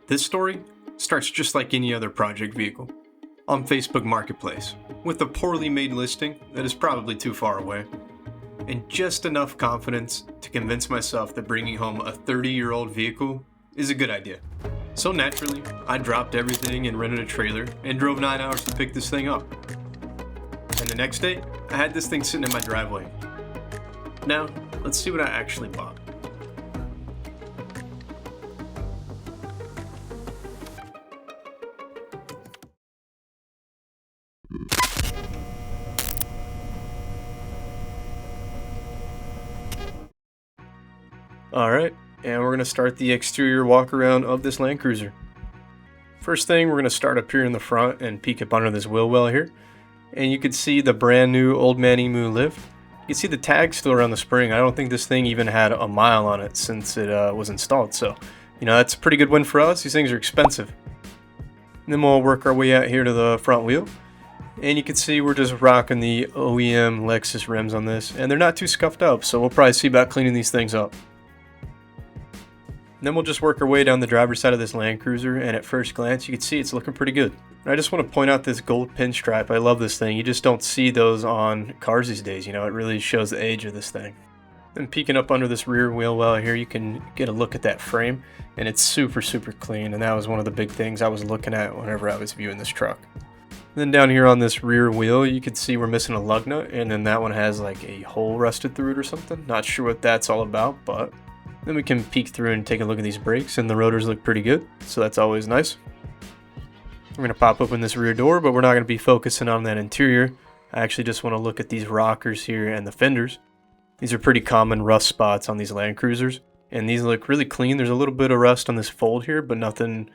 This story starts just like any other project vehicle, on Facebook Marketplace, with a poorly made listing that is probably too far away, and just enough confidence to convince myself that bringing home a 30-year-old vehicle is a good idea. So naturally, I dropped everything and rented a trailer and drove 9 hours to pick this thing up. And the next day, I had this thing sitting in my driveway. Now, let's see what I actually bought. Alright, and we're going to start the exterior walk around of this Land Cruiser. First thing, we're going to start up here in the front and peek up under this wheel well here. And you can see the brand new Old Man Emu lift. You can see the tag still around the spring. I don't think this thing even had a mile on it since it was installed. So, that's a pretty good win for us. These things are expensive. And then we'll work our way out here to the front wheel. And you can see we're just rocking the OEM Lexus rims on this. And they're not too scuffed up, so we'll probably see about cleaning these things up. Then we'll just work our way down the driver's side of this Land Cruiser, and at first glance you can see it's looking pretty good. And I just want to point out this gold pinstripe. I love this thing. You just don't see those on cars these days, it really shows the age of this thing. Then peeking up under this rear wheel well here, you can get a look at that frame, and it's super clean, and that was one of the big things I was looking at whenever I was viewing this truck. Then down here on this rear wheel, you can see we're missing a lug nut, and then that one has like a hole rusted through it or something. Not sure what that's all about, but then we can peek through and take a look at these brakes, and the rotors look pretty good, so that's always nice. We're going to pop open this rear door, but we're not going to be focusing on that interior. I actually just want to look at these rockers here and the fenders. These are pretty common rust spots on these Land Cruisers, and these look really clean. There's a little bit of rust on this fold here, but nothing,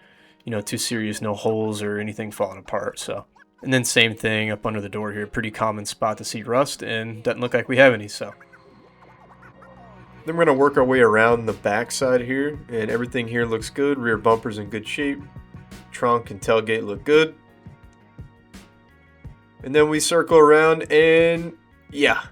too serious, no holes or anything falling apart. So, and then same thing up under the door here, pretty common spot to see rust, and doesn't look like we have any, so. Then we're going to work our way around the back side here, and everything here looks good. Rear bumper's in good shape. Trunk and tailgate look good. And then we circle around, and yeah.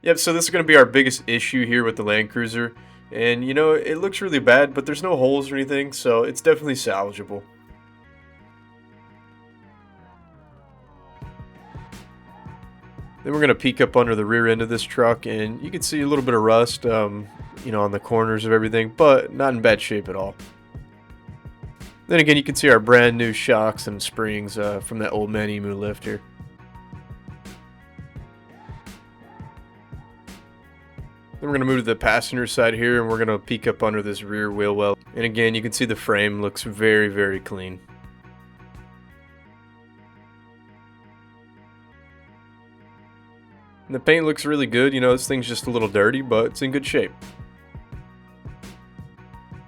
Yep, so this is going to be our biggest issue here with the Land Cruiser. And it looks really bad, but there's no holes or anything, so it's definitely salvageable. Then we're going to peek up under the rear end of this truck, and you can see a little bit of rust, on the corners of everything, but not in bad shape at all. Then again, you can see our brand new shocks and springs from that Old Man Emu lift here. Then we're going to move to the passenger side here, and we're going to peek up under this rear wheel well. And again, you can see the frame looks very clean. And the paint looks really good. This thing's just a little dirty, but it's in good shape.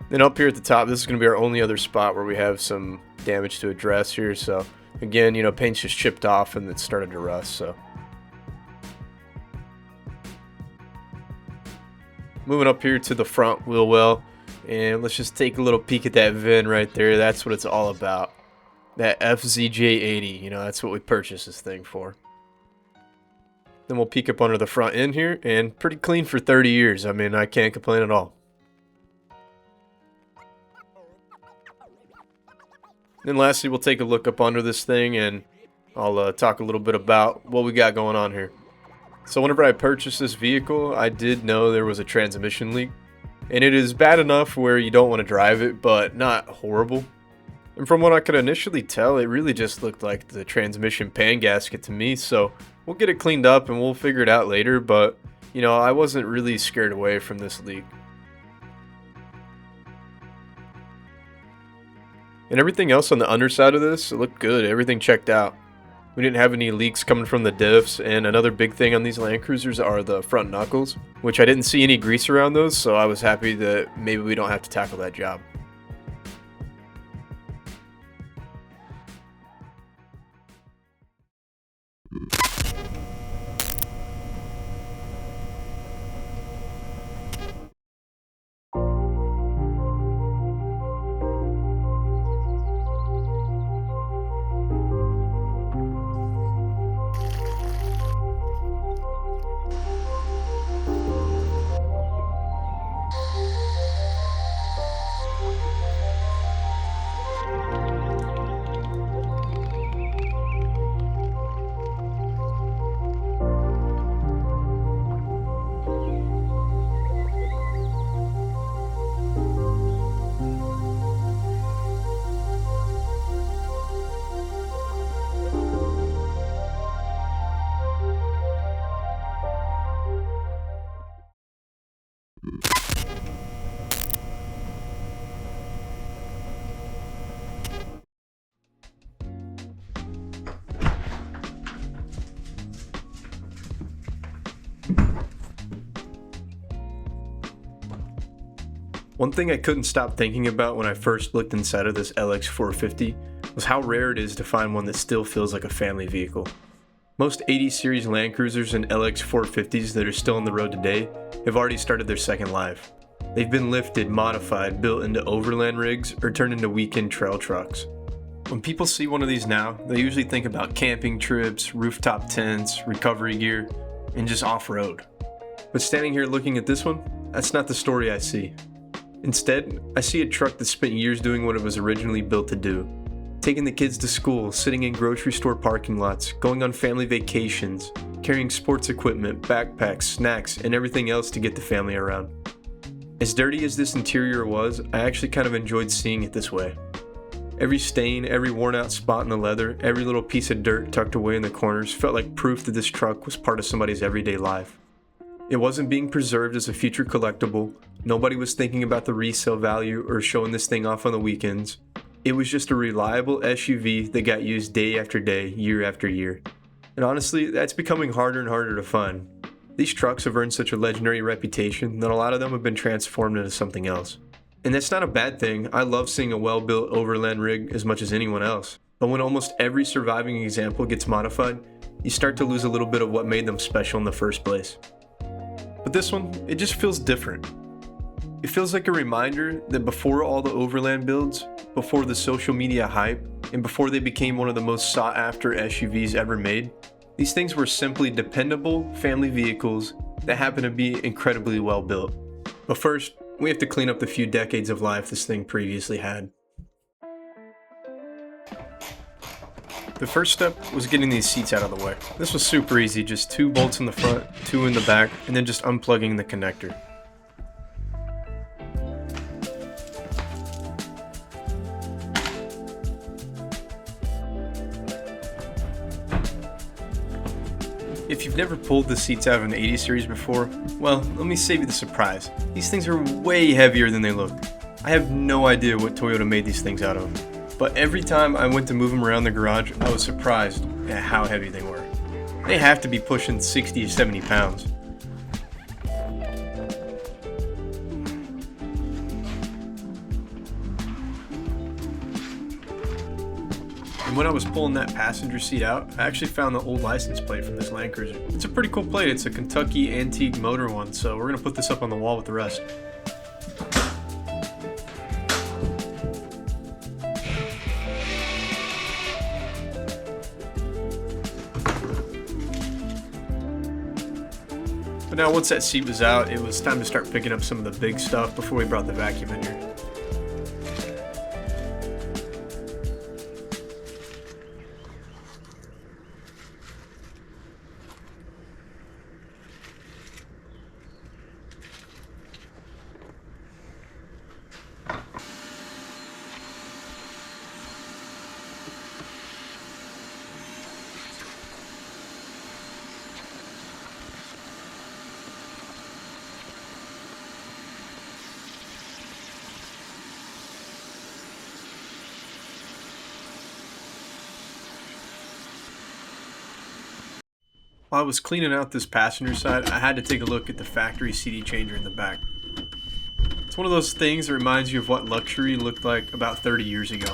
Then up here at the top, this is going to be our only other spot where we have some damage to address here. So again, paint's just chipped off and it started to rust. So moving up here to the front wheel well, and let's just take a little peek at that VIN right there. That's what it's all about. That FZJ80, that's what we purchased this thing for. Then we'll peek up under the front end here, and pretty clean for 30 years. I mean, I can't complain at all. Then lastly, we'll take a look up under this thing, and I'll talk a little bit about what we got going on here. So whenever I purchased this vehicle, I did know there was a transmission leak. And it is bad enough where you don't want to drive it, but not horrible. And from what I could initially tell, it really just looked like the transmission pan gasket to me, so we'll get it cleaned up and we'll figure it out later, but, I wasn't really scared away from this leak. And everything else on the underside of this, it looked good. Everything checked out. We didn't have any leaks coming from the diffs, and another big thing on these Land Cruisers are the front knuckles, which I didn't see any grease around those, so I was happy that maybe we don't have to tackle that job. One thing I couldn't stop thinking about when I first looked inside of this LX450 was how rare it is to find one that still feels like a family vehicle. Most 80 series Land Cruisers and LX450s that are still on the road today have already started their second life. They've been lifted, modified, built into overland rigs, or turned into weekend trail trucks. When people see one of these now, they usually think about camping trips, rooftop tents, recovery gear, and just off-road. But standing here looking at this one, that's not the story I see. Instead, I see a truck that spent years doing what it was originally built to do. Taking the kids to school, sitting in grocery store parking lots, going on family vacations, carrying sports equipment, backpacks, snacks, and everything else to get the family around. As dirty as this interior was, I actually kind of enjoyed seeing it this way. Every stain, every worn out spot in the leather, every little piece of dirt tucked away in the corners felt like proof that this truck was part of somebody's everyday life. It wasn't being preserved as a future collectible, nobody was thinking about the resale value or showing this thing off on the weekends. It was just a reliable SUV that got used day after day, year after year. And honestly, that's becoming harder and harder to find. These trucks have earned such a legendary reputation that a lot of them have been transformed into something else. And that's not a bad thing. I love seeing a well-built overland rig as much as anyone else. But when almost every surviving example gets modified, you start to lose a little bit of what made them special in the first place. But this one, it just feels different. It feels like a reminder that before all the overland builds, before the social media hype, and before they became one of the most sought after SUVs ever made, these things were simply dependable family vehicles that happen to be incredibly well built. But first, we have to clean up the few decades of life this thing previously had. The first step was getting these seats out of the way. This was super easy, just 2 bolts in the front, 2 in the back, and then just unplugging the connector. If you've never pulled the seats out of an 80 series before, well, let me save you the surprise. These things are way heavier than they look. I have no idea what Toyota made these things out of. But every time I went to move them around the garage, I was surprised at how heavy they were. They have to be pushing 60 to 70 pounds. And when I was pulling that passenger seat out, I actually found the old license plate from this Land Cruiser. It's a pretty cool plate. It's a Kentucky antique motor one, so we're going to put this up on the wall with the rest. But now once that seat was out, it was time to start picking up some of the big stuff before we brought the vacuum in here. While I was cleaning out this passenger side, I had to take a look at the factory CD changer in the back. It's one of those things that reminds you of what luxury looked like about 30 years ago.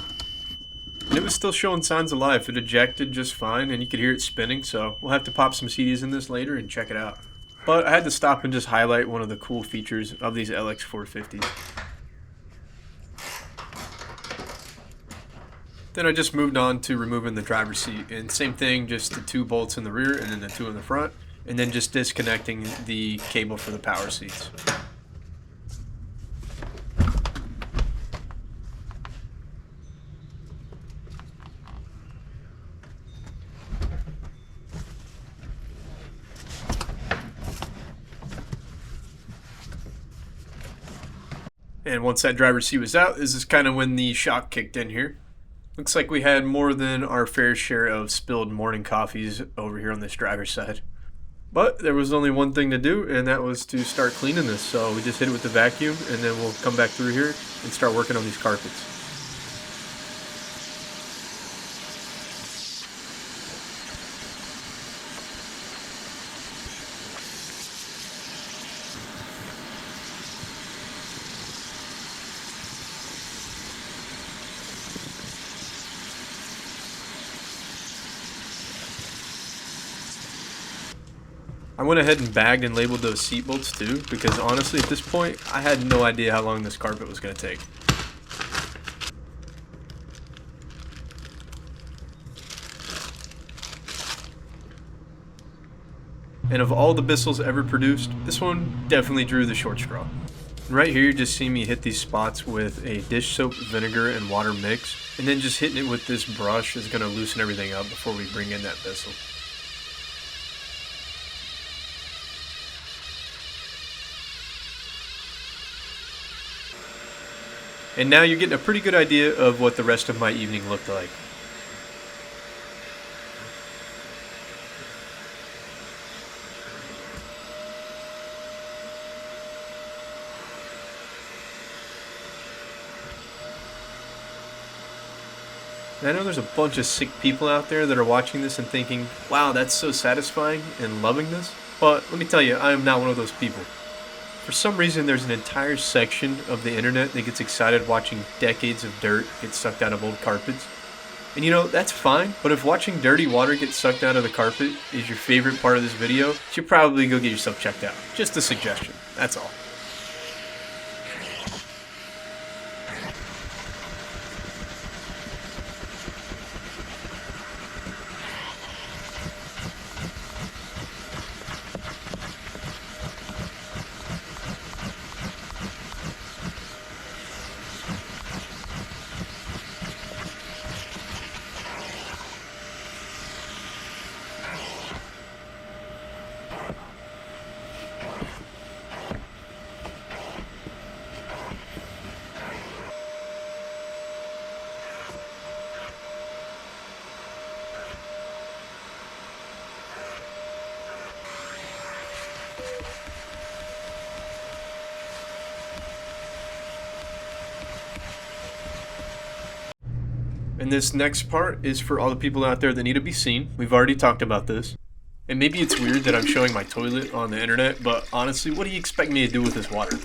And it was still showing signs of life. It ejected just fine and you could hear it spinning, so we'll have to pop some CDs in this later and check it out. But I had to stop and just highlight one of the cool features of these LX450s. Then I just moved on to removing the driver's seat, and same thing, just the 2 bolts in the rear and then the 2 in the front, and then just disconnecting the cable for the power seats. And once that driver's seat was out, this is kind of when the shock kicked in here. Looks like we had more than our fair share of spilled morning coffees over here on this driver's side. But there was only one thing to do, and that was to start cleaning this. So we just hit it with the vacuum, and then we'll come back through here and start working on these carpets. I went ahead and bagged and labeled those seat bolts too, because honestly at this point, I had no idea how long this carpet was going to take. And of all the Bissells ever produced, this one definitely drew the short straw. And right here you just see me hit these spots with a dish soap, vinegar, and water mix, and then just hitting it with this brush is going to loosen everything up before we bring in that Bissell. And now you're getting a pretty good idea of what the rest of my evening looked like. And I know there's a bunch of sick people out there that are watching this and thinking, wow, that's so satisfying and loving this. But let me tell you, I am not one of those people. For some reason, there's an entire section of the internet that gets excited watching decades of dirt get sucked out of old carpets. And you know, that's fine, but if watching dirty water get sucked out of the carpet is your favorite part of this video, you should probably go get yourself checked out. Just a suggestion, that's all. And this next part is for all the people out there that need to be seen. We've already talked about this. And maybe it's weird that I'm showing my toilet on the internet, but honestly, what do you expect me to do with this water?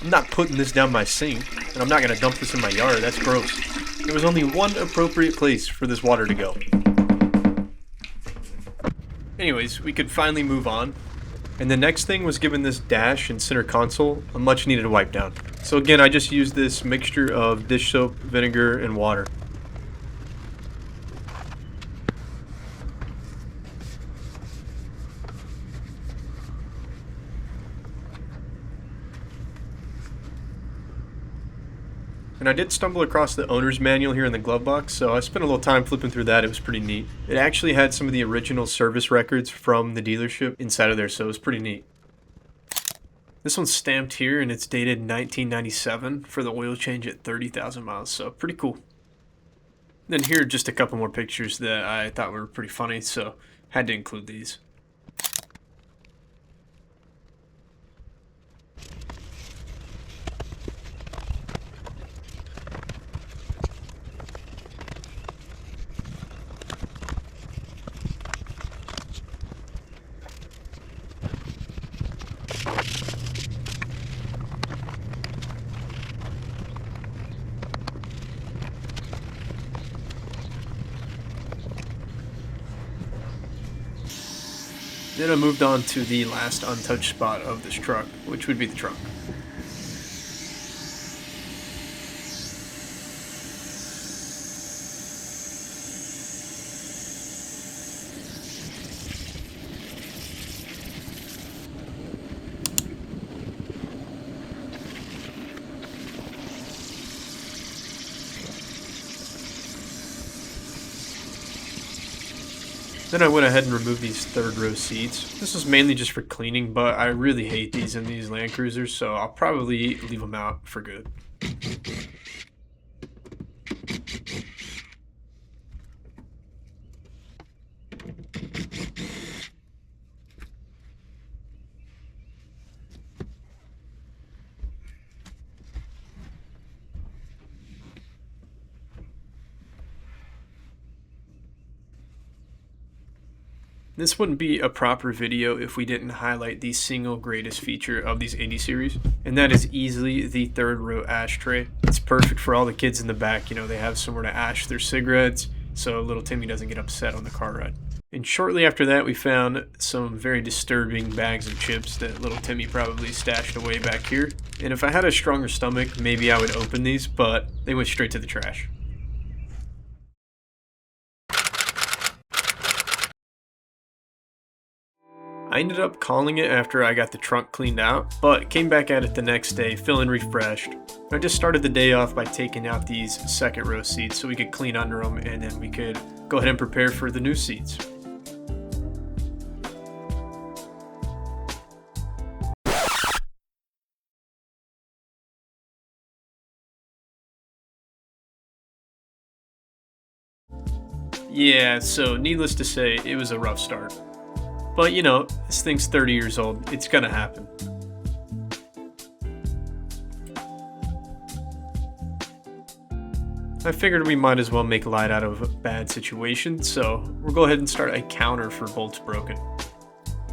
I'm not putting this down my sink, and I'm not going to dump this in my yard. That's gross. There was only one appropriate place for this water to go. Anyways, we could finally move on. And the next thing was giving this dash and center console a much needed wipe down. So again, I just used this mixture of dish soap, vinegar, and water. And I did stumble across the owner's manual here in the glove box, so I spent a little time flipping through that. It was pretty neat. It actually had some of the original service records from the dealership inside of there, so it was pretty neat. This one's stamped here, and it's dated 1997 for the oil change at 30,000 miles, so pretty cool. Then here are just a couple more pictures that I thought were pretty funny, so had to include these. Then I moved on to the last untouched spot of this truck, which would be the trunk. Then I went ahead and removed these third row seats. This was mainly just for cleaning, but I really hate these in these Land Cruisers, so I'll probably leave them out for good. This wouldn't be a proper video if we didn't highlight the single greatest feature of these 80 series, and that is easily the third row ashtray. It's perfect for all the kids in the back. You know, they have somewhere to ash their cigarettes, so little Timmy doesn't get upset on the car ride. And shortly after that, we found some very disturbing bags of chips that little Timmy probably stashed away back here. And if I had a stronger stomach, maybe I would open these, but they went straight to the trash. I ended up calling it after I got the trunk cleaned out, but came back at it the next day feeling refreshed. I just started the day off by taking out these second row seats so we could clean under them, and then we could go ahead and prepare for the new seats. Yeah, so needless to say, it was a rough start. But you know, this thing's 30 years old, it's gonna happen. I figured we might as well make light out of a bad situation, so we'll go ahead and start a counter for bolts broken.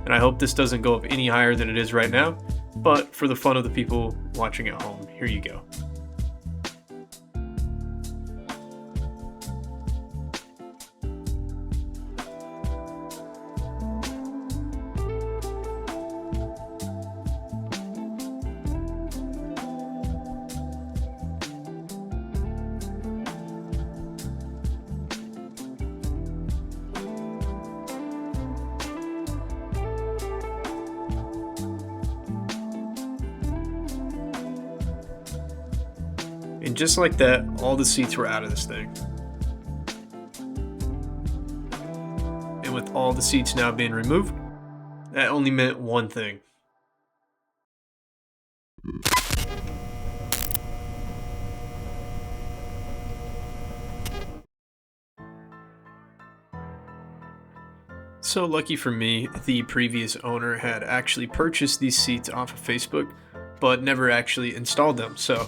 And I hope this doesn't go up any higher than it is right now, but for the fun of the people watching at home, here you go. And just like that, all the seats were out of this thing. And with all the seats now being removed, that only meant one thing. So lucky for me, the previous owner had actually purchased these seats off of Facebook, but never actually installed them, so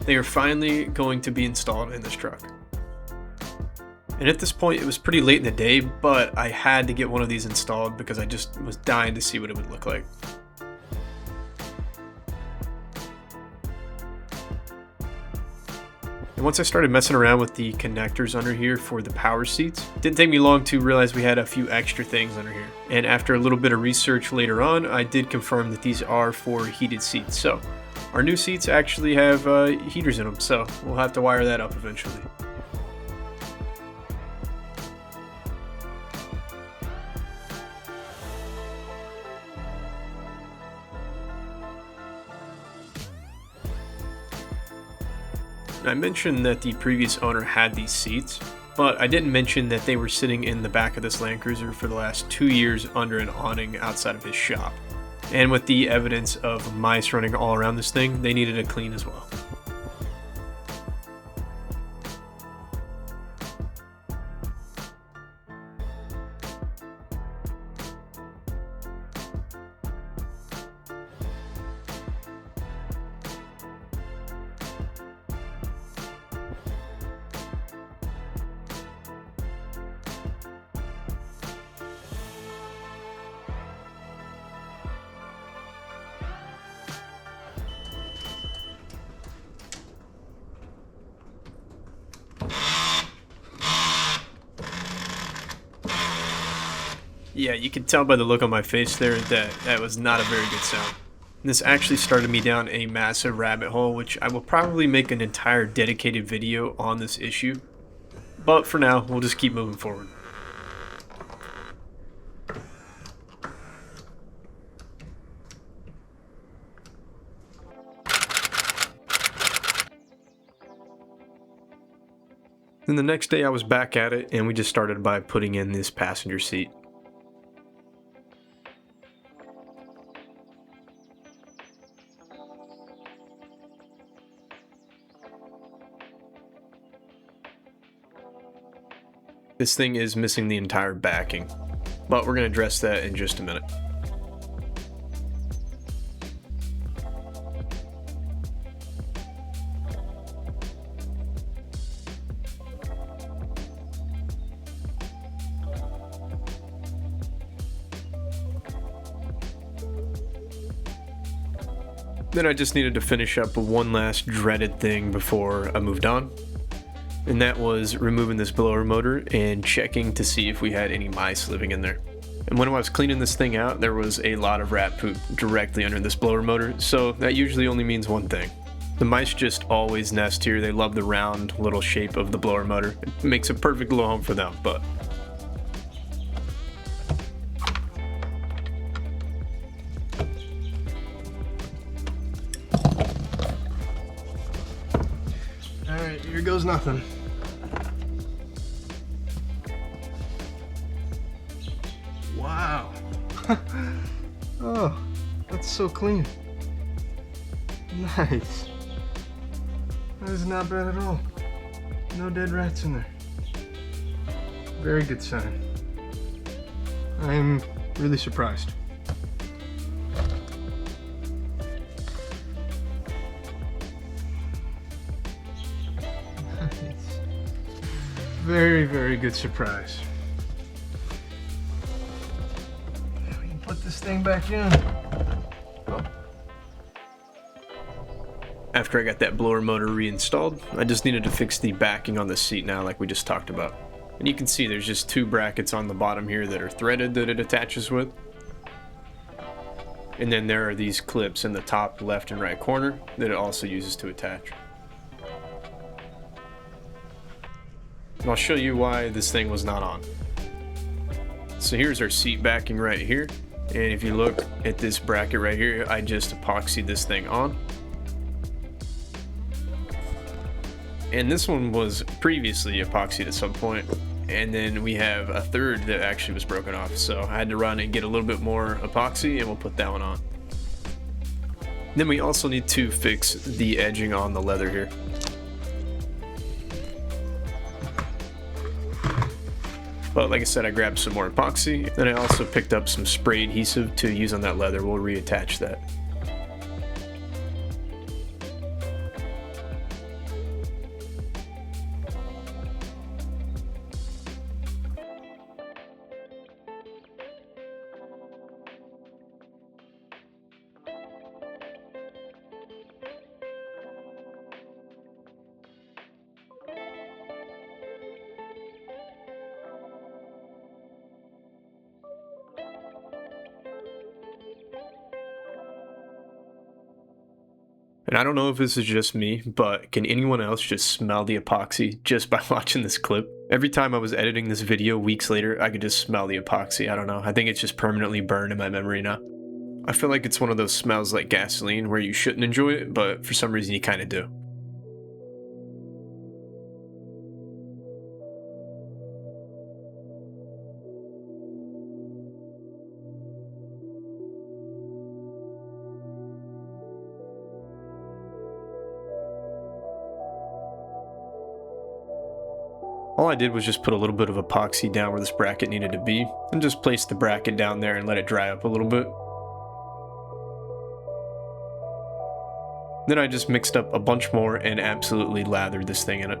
they are finally going to be installed in this truck. And at this point, it was pretty late in the day, but I had to get one of these installed because I just was dying to see what it would look like. And once I started messing around with the connectors under here for the power seats, it didn't take me long to realize we had a few extra things under here. And after a little bit of research later on, I did confirm that these are for heated seats. So our new seats actually have heaters in them, so we'll have to wire that up eventually. I mentioned that the previous owner had these seats, but I didn't mention that they were sitting in the back of this Land Cruiser for the last 2 years under an awning outside of his shop. And with the evidence of mice running all around this thing, they needed a clean as well. Yeah, you can tell by the look on my face there that that was not a very good sound. And this actually started me down a massive rabbit hole, which I will probably make an entire dedicated video on this issue. But for now, we'll just keep moving forward. Then the next day I was back at it, and we just started by putting in this passenger seat. This thing is missing the entire backing, but we're going to address that in just a minute. Then I just needed to finish up one last dreaded thing before I moved on. And that was removing this blower motor and checking to see if we had any mice living in there. And when I was cleaning this thing out, there was a lot of rat poop directly under this blower motor, so that usually only means one thing. The mice just always nest here. They love the round little shape of the blower motor. It makes a perfect little home for them, but alright, here goes nothing. Wow. Oh, that's so clean. Nice. That is not bad at all. No dead rats in there. Very good sign. I'm really surprised. Nice. Very, very good surprise. We can put this thing back in. after I got that blower motor reinstalled, I just needed to fix the backing on the seat now like we just talked about. And you can see there's just two brackets on the bottom here that are threaded that it attaches with. And then there are these clips in the top left and right corner that it also uses to attach. And I'll show you why this thing was not on. So here's our seat backing right here. And if you look at this bracket right here, I just epoxied this thing on. And this one was previously epoxied at some point. And then we have a third that actually was broken off. So I had to run and get a little bit more epoxy and we'll put that one on. Then we also need to fix the edging on the leather here. But like I said, I grabbed some more epoxy. Then I also picked up some spray adhesive to use on that leather. We'll reattach that. And I don't know if this is just me, but can anyone else just smell the epoxy just by watching this clip? Every time I was editing this video weeks later, I could just smell the epoxy. I don't know. I think it's just permanently burned in my memory now. I feel like it's one of those smells like gasoline where you shouldn't enjoy it, but for some reason you kind of do. All I did was just put a little bit of epoxy down where this bracket needed to be, and just place the bracket down there and let it dry up a little bit. Then I just mixed up a bunch more and absolutely lathered this thing in it.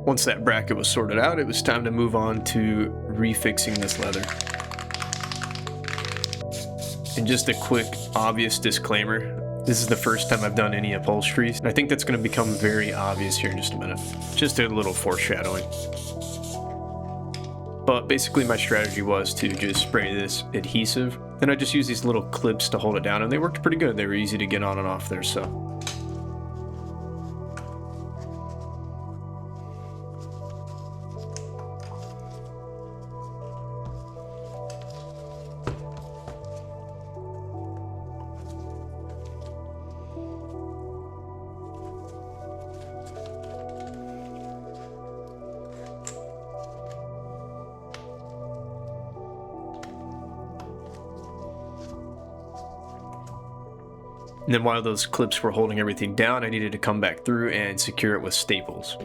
Once that bracket was sorted out, it was time to move on to refixing this leather. And just a quick, obvious disclaimer, this is the first time I've done any upholstery, and I think that's going to become very obvious here in just a minute. Just a little foreshadowing. But basically my strategy was to just spray this adhesive, and I just used these little clips to hold it down, and they worked pretty good. They were easy to get on and off there, so. And then while those clips were holding everything down, I needed to come back through and secure it with staples.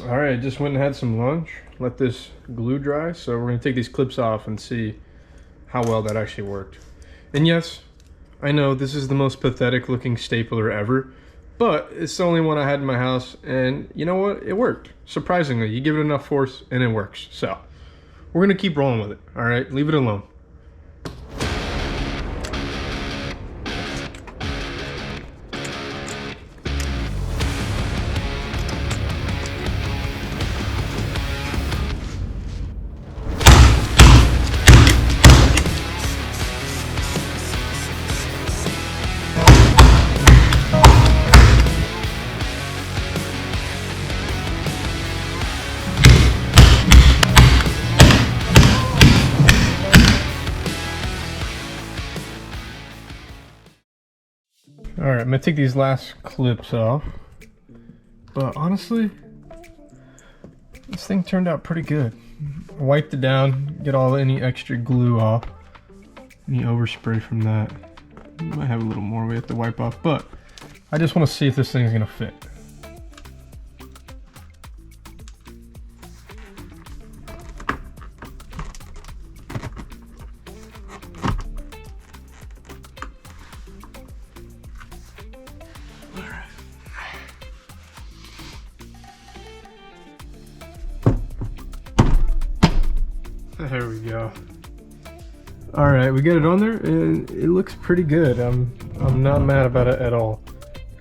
Alright, just went and had some lunch. Let this glue dry. So we're going to take these clips off and see how well that actually worked. And yes, I know this is the most pathetic looking stapler ever, but it's the only one I had in my house, and you know what? It worked. Surprisingly, you give it enough force and it works. So we're gonna keep rolling with it. All right, leave it alone. All right, I'm gonna take these last clips off, but honestly, this thing turned out pretty good. I wiped it down, get any extra glue off, any overspray from that. Might have a little more we have to wipe off, but I just want to see if this thing's gonna fit. There we go. All right, we got it on there and it looks pretty good. I'm not mad about it at all.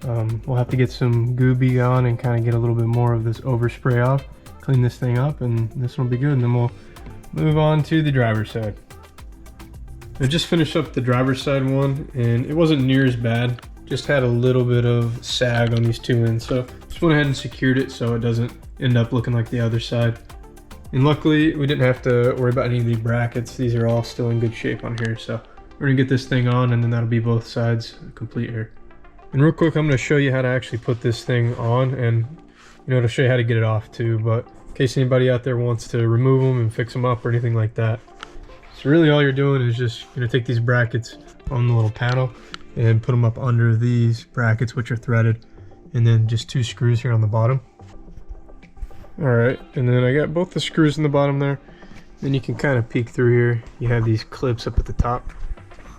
We'll have to get some Gooby on and kind of get a little bit more of this overspray off, clean this thing up, and this will be good. And then we'll move on to the driver's side. I just finished up the driver's side one and it wasn't near as bad. Just had a little bit of sag on these two ends. So just went ahead and secured it so it doesn't end up looking like the other side. And luckily, we didn't have to worry about any of these brackets. These are all still in good shape on here. So we're gonna get this thing on and then that'll be both sides complete here. And real quick, I'm gonna show you how to actually put this thing on and to show you how to get it off too. But in case anybody out there wants to remove them and fix them up or anything like that. So really all you're doing is just take these brackets on the little panel and put them up under these brackets, which are threaded, and then just 2 screws here on the bottom. All right, and then I got both the screws in the bottom there. Then you can kind of peek through here. You have these clips up at the top,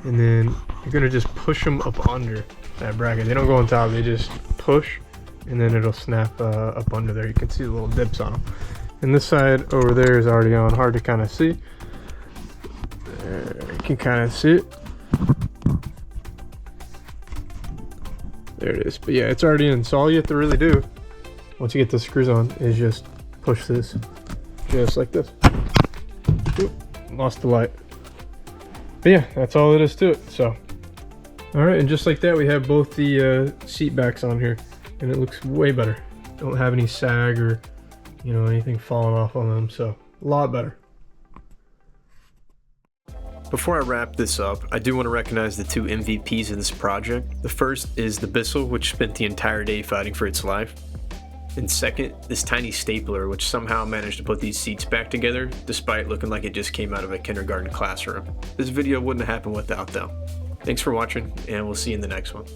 and then you're gonna just push them up under that bracket. They don't go on top, they just push, and then it'll snap up under there. You can see the little dips on them. And this side over there is already on, hard to kind of see. There, you can kind of see it. There it is, but yeah, it's already in. So all you have to really do, once you get the screws on, is just push this just like this. Oop, lost the light. But yeah, that's all it is to it. So all right, and just like that, we have both the seat backs on here, and it looks way better. Don't have any sag or anything falling off on them, so a lot better. Before I wrap this up, I do want to recognize the 2 MVPs of this project. The first is the Bissell, which spent the entire day fighting for its life. And second, this tiny stapler, which somehow managed to put these seats back together, despite looking like it just came out of a kindergarten classroom. This video wouldn't have happened without them. Thanks for watching, and we'll see you in the next one.